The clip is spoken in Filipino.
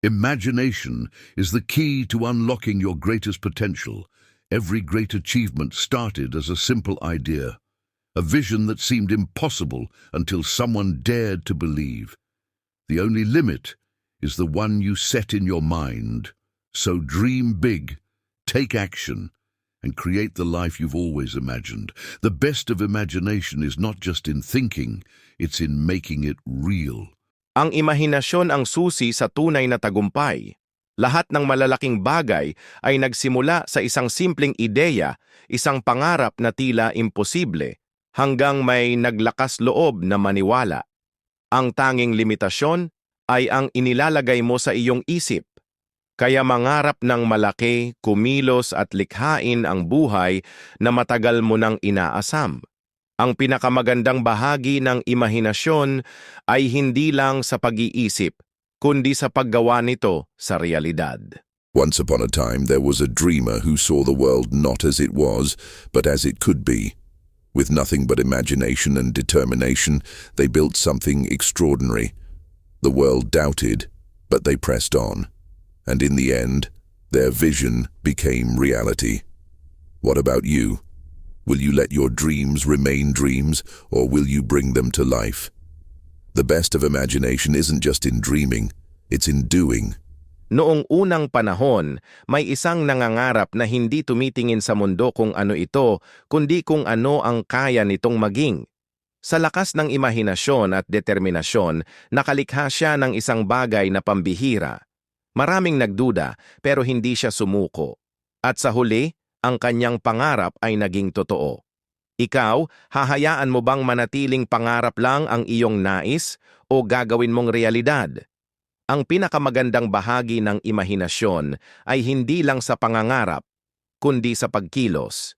Imagination is the key to unlocking your greatest potential. Every great achievement started as a simple idea, a vision that seemed impossible until someone dared to believe. The only limit is the one you set in your mind. So dream big, take action, and create the life you've always imagined. The best of imagination is not just in thinking, it's in making it real. Ang imahinasyon ang susi sa tunay na tagumpay. Lahat ng malalaking bagay ay nagsimula sa isang simpleng ideya, isang pangarap na tila imposible, hanggang may naglakas loob na maniwala. Ang tanging limitasyon ay ang inilalagay mo sa iyong isip. Kaya mangarap ng malaki, kumilos at likhain ang buhay na matagal mo nang inaasam. Ang pinakamagandang bahagi ng imahinasyon ay hindi lang sa pag-iisip, kundi sa paggawa nito sa realidad. Once upon a time, there was a dreamer who saw the world not as it was, but as it could be. With nothing but imagination and determination, they built something extraordinary. The world doubted, but they pressed on. And in the end, their vision became reality. What about you? Will you let your dreams remain dreams, or will you bring them to life? The best of imagination isn't just in dreaming, it's in doing. Noong unang panahon, may isang nangangarap na hindi tumitingin sa mundo kung ano ito, kundi kung ano ang kaya nitong maging. Sa lakas ng imahinasyon at determinasyon, nakalikha siya ng isang bagay na pambihira. Maraming nagduda, pero hindi siya sumuko. At sa huli, ang kanyang pangarap ay naging totoo. Ikaw, hahayaan mo bang manatiling pangarap lang ang iyong nais o gagawin mong realidad? Ang pinakamagandang bahagi ng imahinasyon ay hindi lang sa pangangarap, kundi sa pagkilos.